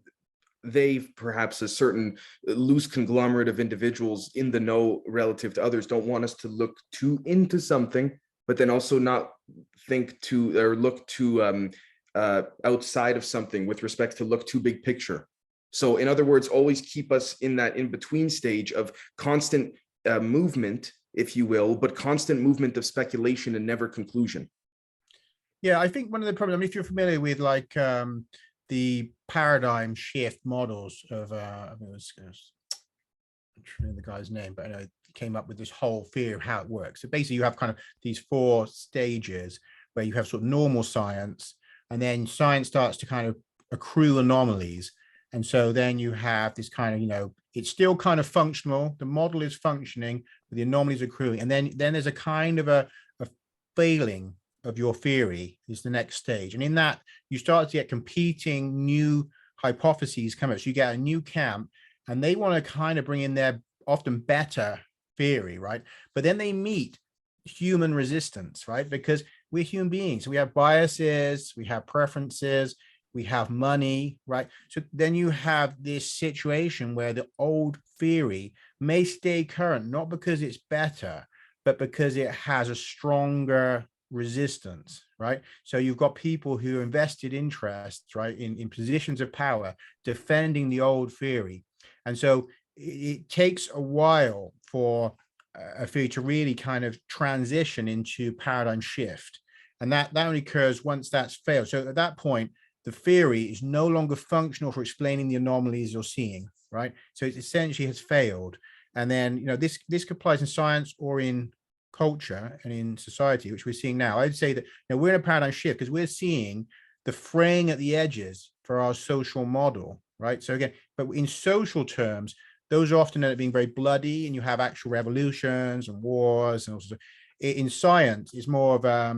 They, perhaps a certain loose conglomerate of individuals in the know relative to others, don't want us to look too into something, but then also not think to or look too outside of something with respect to look too big picture. So in other words, always keep us in that in-between stage of constant movement, if you will, but constant movement of speculation and never conclusion. Yeah, I think one of the problems, I mean, if you're familiar with like the paradigm shift models of I mean, I'm trying the guy's name, but came up with this whole theory of how it works. So basically you have kind of these 4 stages where you have sort of normal science, and then science starts to kind of accrue anomalies. And so then you have this kind of, you know, it's still kind of functional. The model is functioning, but the anomalies are accruing. And then there's a kind of a failing of your theory is the next stage. And in that, you start to get competing new hypotheses come up. So you get a new camp, and they want to kind of bring in their often better theory, right? But then they meet human resistance, right? Because we're human beings. We have biases, we have preferences, we have money, right? So then you have this situation where the old theory may stay current, not because it's better, but because it has a stronger resistance, right? So you've got people who are invested interests, right, in positions of power, defending the old theory. And so it takes a while for a theory to really kind of transition into paradigm shift. And that only occurs once that's failed. So at that point, the theory is no longer functional for explaining the anomalies you're seeing, right? So it essentially has failed. And then, you know, this applies in science or in culture and in society, which we're seeing now. I'd say that, you know, we're in a paradigm shift because we're seeing the fraying at the edges for our social model, right? So again, but in social terms, those often end up being very bloody, and you have actual revolutions and wars. And also in science, it's more of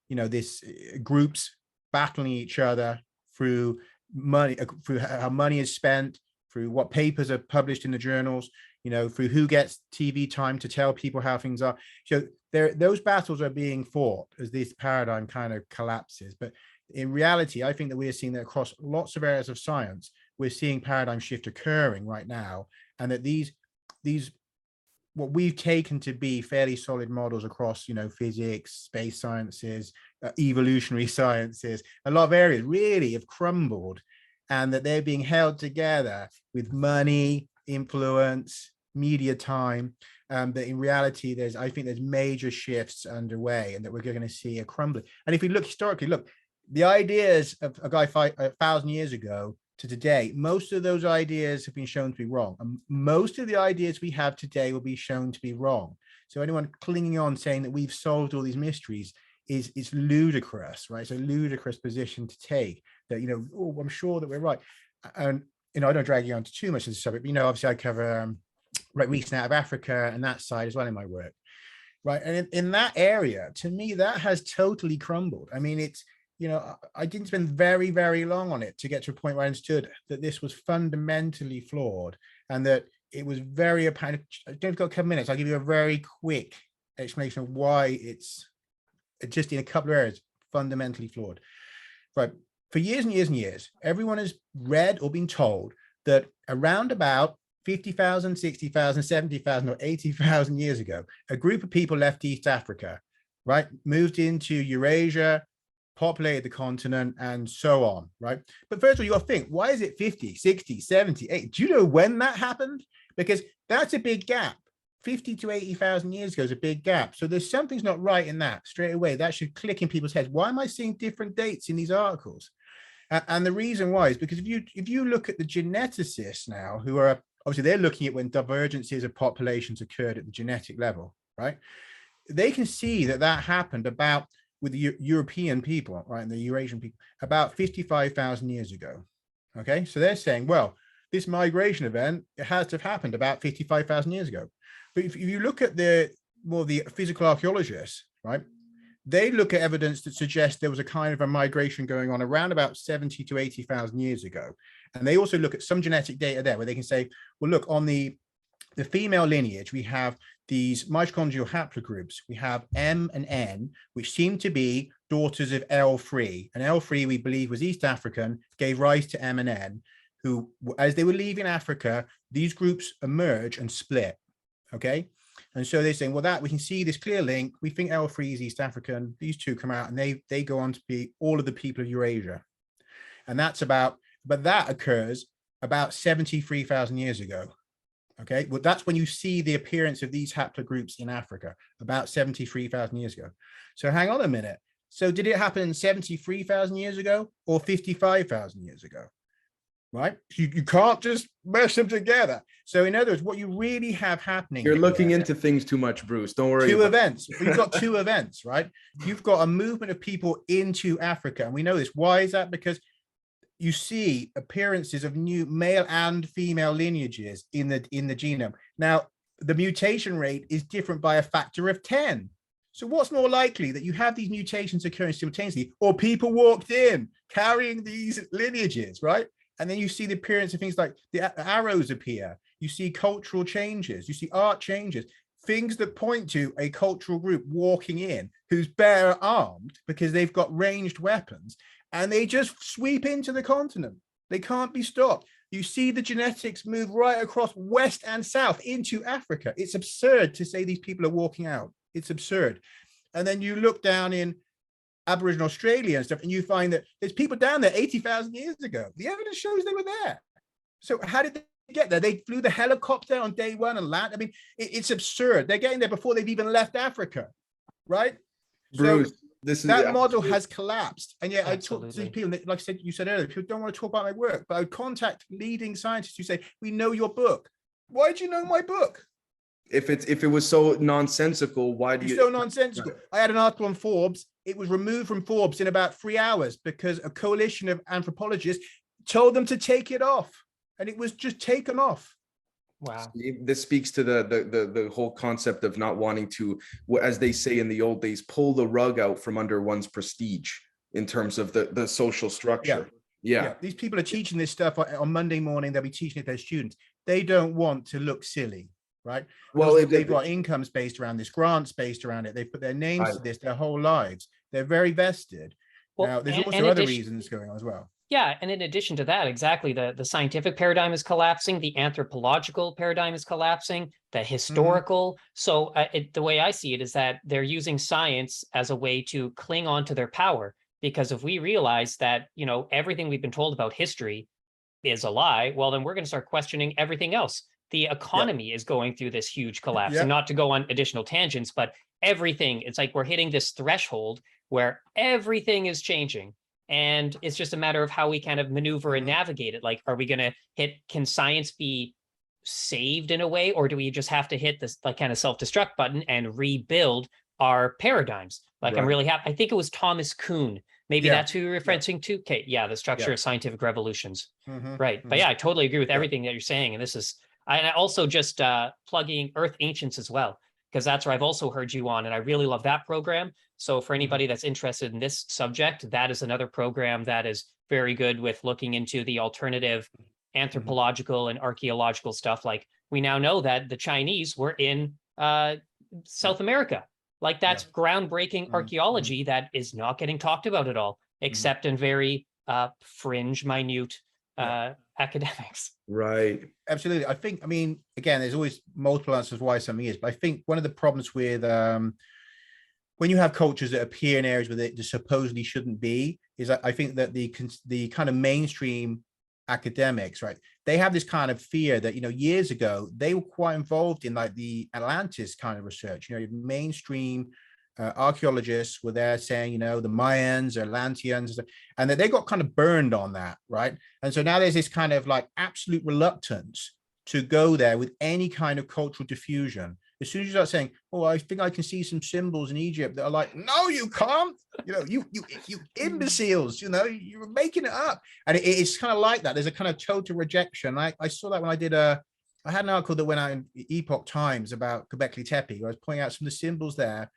you know, this groups battling each other through money, through how money is spent, through what papers are published in the journals, you know, through who gets TV time to tell people how things are. So those battles are being fought as this paradigm kind of collapses. But in reality, I think that we are seeing that across lots of areas of science, we're seeing paradigm shift occurring right now, and that these what we've taken to be fairly solid models across, you know, physics, space sciences, evolutionary sciences, a lot of areas really have crumbled, and that they're being held together with money, influence, media time. But in reality, I think there's major shifts underway, and that we're going to see a crumbling. And if we look historically, look, the ideas of a guy 1,000 years ago to today, most of those ideas have been shown to be wrong. And most of the ideas we have today will be shown to be wrong. So anyone clinging on saying that we've solved all these mysteries is ludicrous, right? It's a ludicrous position to take, that, you know, oh, I'm sure that we're right. And, you know, I don't drag you on to too much of the subject, but, you know, obviously I cover right, recent out of Africa and that side as well in my work, right? And in that area, to me, that has totally crumbled. I mean, it's, you know, I didn't spend very, very long on it to get to a point where I understood that this was fundamentally flawed, and that it was very apparent. I don't got a couple minutes. I'll give you a very quick explanation of why it's just in a couple of areas fundamentally flawed. Right. For years and years and years, everyone has read or been told that around about 50,000, 60,000, 70,000 or 80,000 years ago, a group of people left East Africa, right, moved into Eurasia, populated the continent, and so on, right? But first of all, you got to think, why is it 50, 60, 70, 80? Do you know when that happened? Because that's a big gap. 50 to 80,000 years ago is a big gap. So there's something's not right in that straight away. That should click in people's heads. Why am I seeing different dates in these articles? And the reason why is because if you look at the geneticists now, who are obviously, they're looking at when divergences of populations occurred at the genetic level, right? They can see that happened about with the European people, right, and the Eurasian people, about 55,000 years ago. Okay, so they're saying, well, this migration event, it has to have happened about 55,000 years ago. But if you look at the physical archaeologists, right, they look at evidence that suggests there was a kind of a migration going on around about 70 to 80,000 years ago. And they also look at some genetic data there where they can say, well, look, on the female lineage, we have these mitochondrial haplogroups. We have M and N, which seem to be daughters of L3. And L3, we believe, was East African, gave rise to M and N, who, as they were leaving Africa, these groups emerge and split, okay? And so they're saying, well, that we can see this clear link. We think L3 is East African. These two come out, and they go on to be all of the people of Eurasia. And that's about, but that occurs about 73,000 years ago. Okay, well, that's when you see the appearance of these haplogroups in Africa, about 73,000 years ago. So hang on a minute. So did it happen 73,000 years ago or 55,000 years ago? right? You can't just mash them together. So in other words, what you really have happening You're here, looking into things too much, Bruce. Don't worry. two about events. You've got two events, right? You've got a movement of people into Africa. And we know this. Why is that? Because you see appearances of new male and female lineages in the genome. Now, the mutation rate is different by a factor of 10. So what's more likely, that you have these mutations occurring simultaneously, or people walked in carrying these lineages, right? And then you see the appearance of things like the arrows appear. You see cultural changes. You see art changes. Things that point to a cultural group walking in who's bare armed because they've got ranged weapons, and they just sweep into the continent. They can't be stopped. You see the genetics move right across west and south into Africa. It's absurd to say these people are walking out. It's absurd. And then you look down in Aboriginal Australia and stuff, and you find that there's people down there 80,000 years ago. The evidence shows they were there. So how did they get there? They flew the helicopter on day one and land. I mean, it's absurd. They're getting there before they've even left Africa, right? Bruce, So that model has collapsed. And yet Absolutely. I talk to these people, like I said, you said earlier, people don't want to talk about my work, but I would contact leading scientists who say, we know your book. Why do you know my book? if it was so nonsensical, why do It's you? so nonsensical. I had an article on Forbes. It was removed from Forbes in about 3 hours because a coalition of anthropologists told them to take it off, and it was just taken off. Wow. This speaks to the whole concept of not wanting to, as they say in the old days, pull the rug out from under one's prestige in terms of the social structure. Yeah. These people are teaching this stuff on Monday morning. They'll be teaching it to their students. They don't want to look silly, right? Well, they've got incomes based around this, grants based around it. They put their names to this their whole lives. They're very vested. Well, now, there's also other reasons going on as well. Yeah, and in addition to that, exactly, the scientific paradigm is collapsing, the anthropological paradigm is collapsing, the historical. So the way I see it is that they're using science as a way to cling on to their power. Because if we realize that, you know, everything we've been told about history is a lie, well, then we're going to start questioning everything else. The economy is going through this huge collapse. And not to go on additional tangents, but everything, it's like we're hitting this threshold where everything is changing. And it's just a matter of how we kind of maneuver and navigate it. Like, are we going to hit, can science be saved in a way, or do we just have to hit this like kind of self-destruct button and rebuild our paradigms? Like, I'm really happy. I think it was Thomas Kuhn. Maybe that's who you're referencing to. Okay. Yeah. The structure of scientific revolutions. Right. But yeah, I totally agree with everything that you're saying. And this is, and I also just plugging Earth Ancients as well, because that's where I've also heard you on, and I really love that program. So for anybody that's interested in this subject, that is another program that is very good with looking into the alternative anthropological and archaeological stuff. Like, we now know that the Chinese were in South America. Like, that's groundbreaking archaeology that is not getting talked about at all, except in very fringe, minute academics. Right. Absolutely. I mean, again, there's always multiple answers why something is, but I think one of the problems with when you have cultures that appear in areas where they supposedly shouldn't be is I think that the kind of mainstream academics, right, they have this kind of fear that, you know, years ago they were quite involved in like the Atlantis kind of research. You know, mainstream archaeologists were there saying, you know, the Mayans, Atlanteans, and that they got kind of burned on that, right? And so now there's this kind of like absolute reluctance to go there with any kind of cultural diffusion. As soon as you start saying, oh, I think I can see some symbols in Egypt that are like, no, you can't, you know, you imbeciles, you know, you're making it up. And it's kind of like that. There's a kind of total rejection. I saw that when I did I had an article that went out in Epoch Times about Göbekli Tepe, where I was pointing out some of the symbols there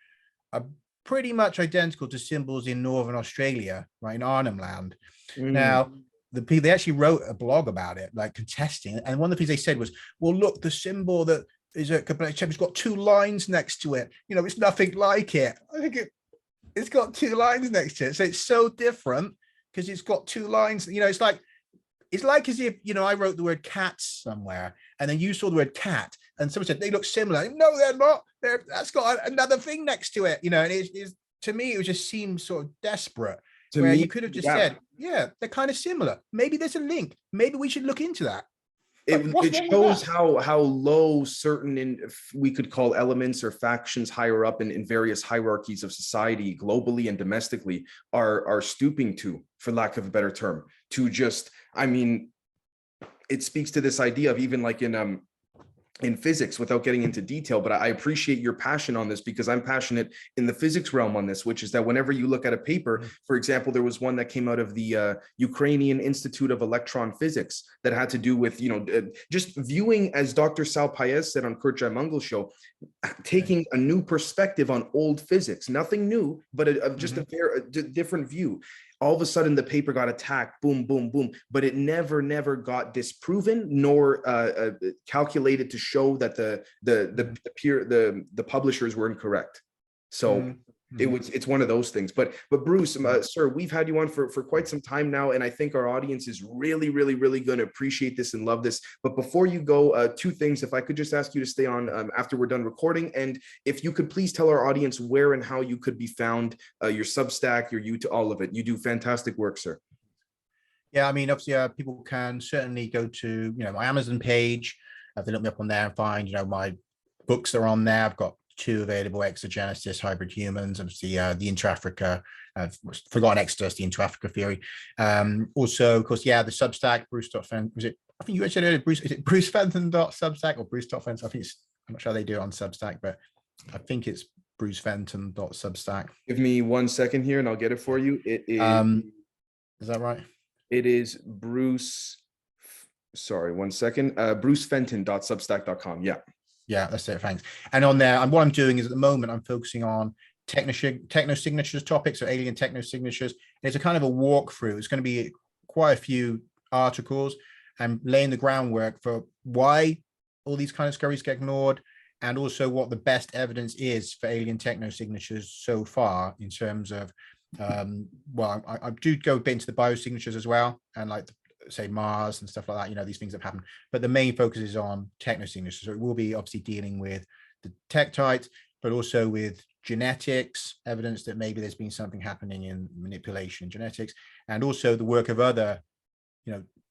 are pretty much identical to symbols in Northern Australia, right, in Arnhem Land. Now, the people, they actually wrote a blog about it, like contesting. And one of the things they said was, well, look, the symbol that is at Göbekli Tepe has got 2 lines next to it. You know, it's nothing like it. I think it's got 2 lines next to it. So it's so different because it's got 2 lines. You know, it's like as if, you know, I wrote the word cats somewhere and then you saw the word cat and someone said they look similar. No, they're not. That's got another thing next to it. You know, and it's to me, it just seems sort of desperate. To where me, you could have just said, yeah, they're kind of similar. Maybe there's a link. Maybe we should look into that. It shows how low certain, we could call elements or factions higher up in various hierarchies of society, globally and domestically, are stooping to, for lack of a better term, to just, I mean, it speaks to this idea of even like in physics, without getting into detail, but I appreciate your passion on this, because I'm passionate in the physics realm on this, which is that whenever you look at a paper, for example, there was one that came out of the Ukrainian Institute of Electron Physics that had to do with, just viewing, as Dr. Sal Paez said on Kurt Jaimungal's show, taking a new perspective on old physics, nothing new, but just a different view. All of a sudden the paper got attacked, boom, boom, boom, but it never got disproven nor calculated to show that the publishers were incorrect. So it's one of those things. But Bruce, sir, we've had you on for quite some time now, and I think our audience is really going to appreciate this and love this. But before you go, two things, if I could just ask you to stay on after we're done recording, and if you could please tell our audience where and how you could be found, your Substack, your YouTube, all of it. You do fantastic work, sir. Yeah, I mean, obviously, people can certainly go to my Amazon page. They look me up on there and find my books are on there. I've got 2 available: Exogenesis, Hybrid Humans, obviously the Inter-Africa, I've forgotten Exodus, the Inter-Africa theory. Also, of course, the Substack, Bruce.Fenton. Was it? I think you mentioned earlier, Bruce. Is it BruceFenton.substack or Bruce.Fenton? I think I'm not sure they do it on Substack, but I think it's BruceFenton.substack. Give me 1 second here, and I'll get it for you. It is. Is that right? It is Bruce. Sorry, 1 second. BruceFenton.substack.com. Yeah. Yeah, that's it. Thanks. And on there, and what I'm doing is at the moment, I'm focusing on techno-signatures topics, or alien techno-signatures. It's a kind of a walkthrough. It's going to be quite a few articles and laying the groundwork for why all these kind of discoveries get ignored, and also what the best evidence is for alien techno-signatures so far in terms of, I do go a bit into the biosignatures as well, and like say Mars and stuff like that, these things have happened, but the main focus is on technosignatures. So it will be obviously dealing with the tektites, but also with genetics, evidence that maybe there's been something happening in manipulation in genetics, and also the work of other,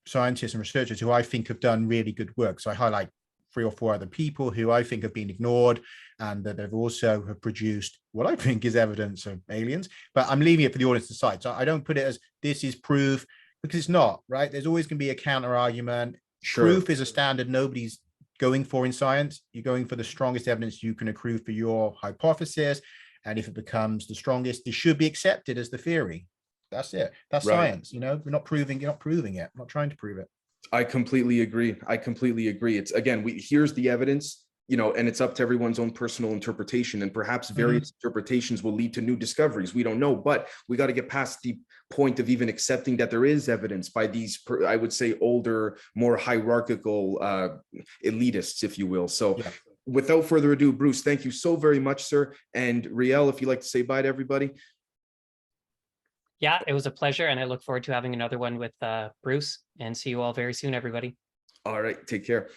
scientists and researchers who I think have done really good work. So I highlight 3 or 4 other people who I think have been ignored, and that they've also have produced what I think is evidence of aliens, but I'm leaving it for the audience to decide. So I don't put it as this is proof, because it's not, right? There's always going to be a counter argument. Sure. Proof is a standard nobody's going for in science. You're going for the strongest evidence you can accrue for your hypothesis. And if it becomes the strongest, it should be accepted as the theory. That's it. That's right. Science. We're not proving, you're not proving it. I'm not trying to prove it. I completely agree. It's, again, here's the evidence, and it's up to everyone's own personal interpretation, and perhaps various interpretations will lead to new discoveries. We don't know, but we got to get past the point of even accepting that there is evidence by these, I would say, older, more hierarchical elitists, if you will. So without further ado, Bruce, thank you so very much, sir. And Riel, if you'd like to say bye to everybody. Yeah, it was a pleasure, and I look forward to having another one with Bruce, and see you all very soon, everybody. All right, take care.